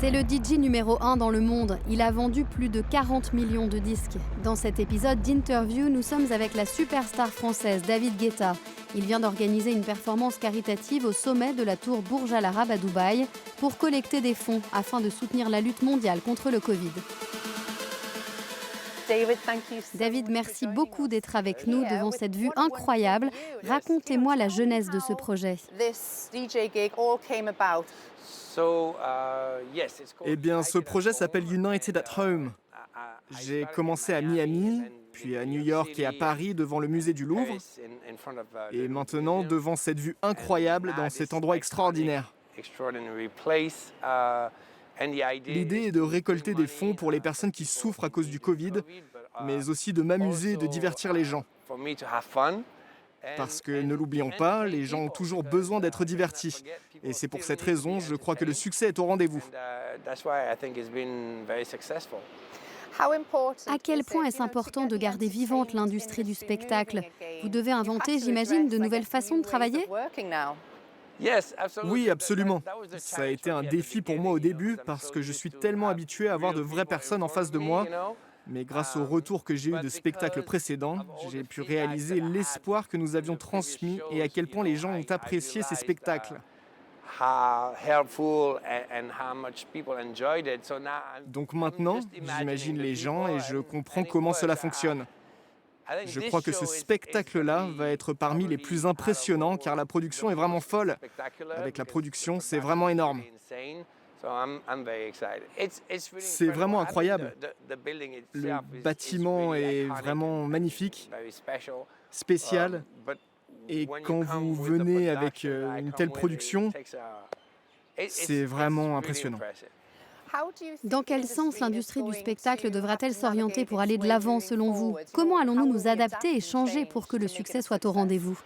C'est le DJ numéro 1 dans le monde. Il a vendu plus de 40 millions de disques. Dans cet épisode d'Interview, nous sommes avec la superstar française David Guetta. Il vient d'organiser une performance caritative au sommet de la tour Burj Al Arab à Dubaï pour collecter des fonds afin de soutenir la lutte mondiale contre le Covid. David, merci beaucoup d'être avec nous devant cette vue incroyable. Racontez-moi la genèse de ce projet. Eh bien, ce projet s'appelle United at Home. J'ai commencé à Miami, puis à New York et à Paris devant le musée du Louvre, et maintenant devant cette vue incroyable dans cet endroit extraordinaire. L'idée est de récolter des fonds pour les personnes qui souffrent à cause du Covid, mais aussi de m'amuser et de divertir les gens. Parce que, ne l'oublions pas, les gens ont toujours besoin d'être divertis. Et c'est pour cette raison, je crois que le succès est au rendez-vous. À quel point est-ce important de garder vivante l'industrie du spectacle? Vous devez inventer, j'imagine, de nouvelles façons de travailler? Oui, absolument. Ça a été un défi pour moi au début parce que je suis tellement habitué à avoir de vraies personnes en face de moi. Mais grâce au retour que j'ai eu de spectacles précédents, j'ai pu réaliser l'espoir que nous avions transmis et à quel point les gens ont apprécié ces spectacles. Donc maintenant, j'imagine les gens et je comprends comment cela fonctionne. Je crois que ce spectacle-là va être parmi les plus impressionnants car la production est vraiment folle. Avec la production, c'est vraiment énorme. C'est vraiment incroyable. Le bâtiment est vraiment magnifique, spécial. Et quand vous venez avec une telle production, c'est vraiment impressionnant. Dans quel sens l'industrie du spectacle devra-t-elle s'orienter pour aller de l'avant selon vous? Comment allons-nous nous adapter et changer pour que le succès soit au rendez-vous?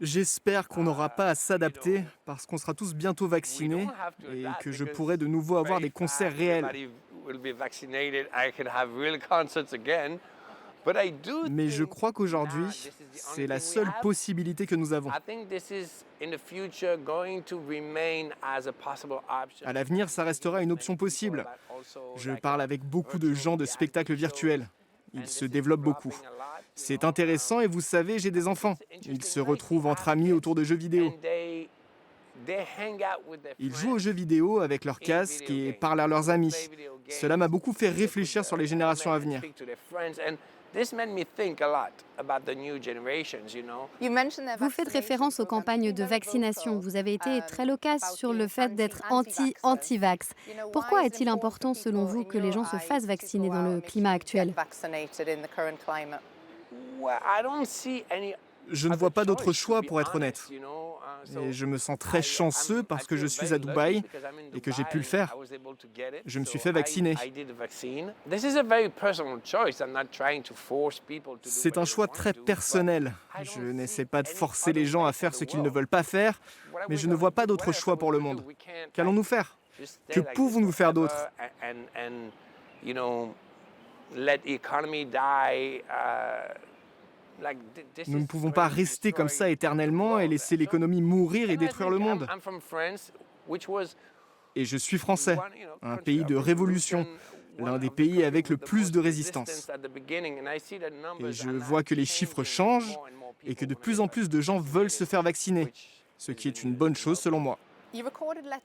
J'espère qu'on n'aura pas à s'adapter parce qu'on sera tous bientôt vaccinés et que je pourrai de nouveau avoir des concerts réels. Mais je crois qu'aujourd'hui, c'est la seule possibilité que nous avons. À l'avenir, ça restera une option possible. Je parle avec beaucoup de gens de spectacles virtuels. Ils se développent beaucoup. C'est intéressant et vous savez, j'ai des enfants. Ils se retrouvent entre amis autour de jeux vidéo. Ils jouent aux jeux vidéo avec leurs casques et parlent à leurs amis. Cela m'a beaucoup fait réfléchir sur les générations à venir. Vous faites référence aux campagnes de vaccination. Vous avez été très loquace sur le fait d'être anti-vax. Pourquoi est-il important, selon vous, que les gens se fassent vacciner dans le climat actuel? Je ne vois pas d'autre choix pour être honnête. Et je me sens très chanceux parce que je suis à Dubaï et que j'ai pu le faire. Je me suis fait vacciner. C'est un choix très personnel. Je n'essaie pas de forcer les gens à faire ce qu'ils ne veulent pas faire, mais je ne vois pas d'autre choix pour le monde. Qu'allons-nous faire? Que pouvons-nous faire d'autre? Nous ne pouvons pas rester comme ça éternellement et laisser l'économie mourir et détruire le monde. Et je suis français, un pays de révolution, l'un des pays avec le plus de résistance. Et je vois que les chiffres changent et que de plus en plus de gens veulent se faire vacciner, ce qui est une bonne chose selon moi.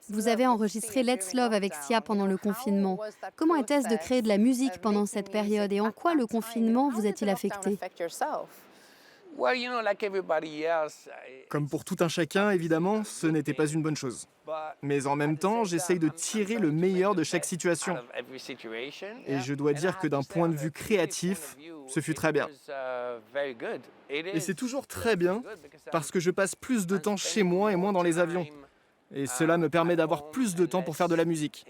Vous avez enregistré Let's Love avec Sia pendant le confinement. Comment était-ce de créer de la musique pendant cette période et en quoi le confinement vous a-t-il affecté? Comme pour tout un chacun, évidemment, ce n'était pas une bonne chose. Mais en même temps, j'essaye de tirer le meilleur de chaque situation. Et je dois dire que d'un point de vue créatif, ce fut très bien. Et c'est toujours très bien parce que je passe plus de temps chez moi et moins dans les avions. Et cela me permet d'avoir plus de temps pour faire de la musique.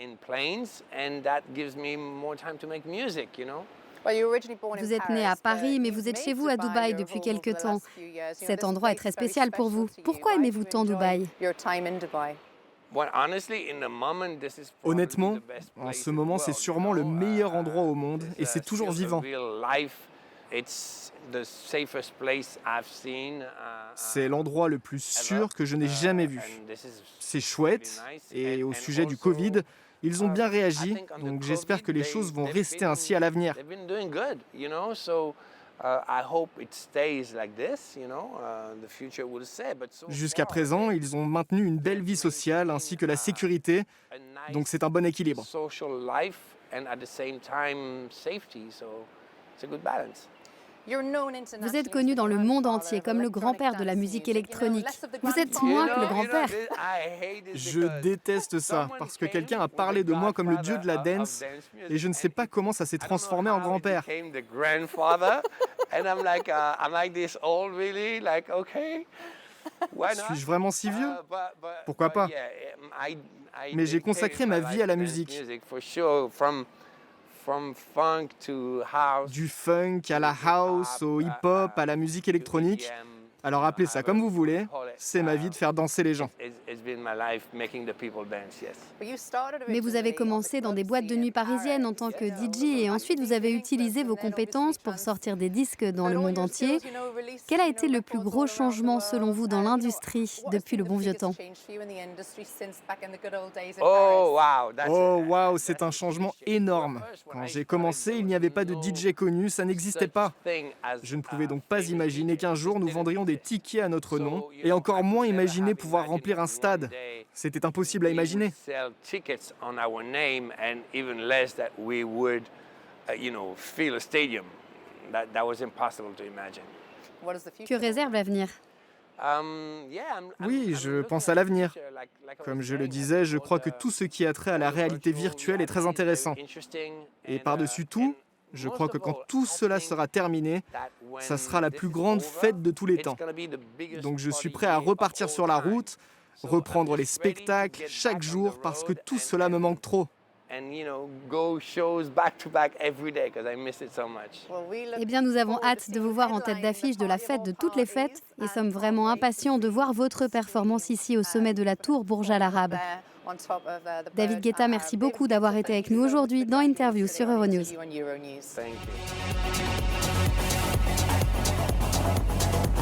Vous êtes né à Paris, mais vous êtes chez vous à Dubaï depuis quelque temps. Cet endroit est très spécial pour vous. Pourquoi aimez-vous tant Dubaï? Honnêtement, en ce moment, c'est sûrement le meilleur endroit au monde et c'est toujours vivant. C'est l'endroit le plus sûr que je n'ai jamais vu. C'est chouette, et au sujet du Covid, ils ont bien réagi, donc j'espère que les choses vont rester ainsi à l'avenir. Jusqu'à présent, ils ont maintenu une belle vie sociale ainsi que la sécurité, donc c'est un bon équilibre. Vous êtes connu dans le monde entier comme le grand-père de la musique électronique. Vous êtes moins que le grand-père. Je déteste ça, parce que quelqu'un a parlé de moi comme le dieu de la dance, et je ne sais pas comment ça s'est transformé en grand-père. Suis-je vraiment si vieux? Pourquoi pas? Mais j'ai consacré ma vie à la musique. Du funk à la house, au hip-hop, à la musique électronique. Alors appelez ça comme vous voulez, c'est ma vie de faire danser les gens. Mais vous avez commencé dans des boîtes de nuit parisiennes en tant que DJ et ensuite vous avez utilisé vos compétences pour sortir des disques dans le monde entier. Quel a été le plus gros changement selon vous dans l'industrie depuis le bon vieux temps? Oh wow, c'est un changement énorme. Quand j'ai commencé, il n'y avait pas de DJ connu, ça n'existait pas. Je ne pouvais donc pas imaginer qu'un jour nous vendrions des tickets à notre nom et encore moins imaginer pouvoir remplir un stade. C'était impossible à imaginer. Que réserve l'avenir? Oui, je pense à l'avenir. Comme je le disais, je crois que tout ce qui a trait à la réalité virtuelle est très intéressant. Et par-dessus tout, je crois que quand tout cela sera terminé, ça sera la plus grande fête de tous les temps. Donc je suis prêt à repartir sur la route, reprendre les spectacles chaque jour parce que tout cela me manque trop. Eh bien, nous avons hâte de vous voir en tête d'affiche de la fête de toutes les fêtes et sommes vraiment impatients de voir votre performance ici au sommet de la tour Burj Al Arab. David Guetta, merci beaucoup d'avoir été avec nous aujourd'hui dans Interview sur Euronews. Thank you.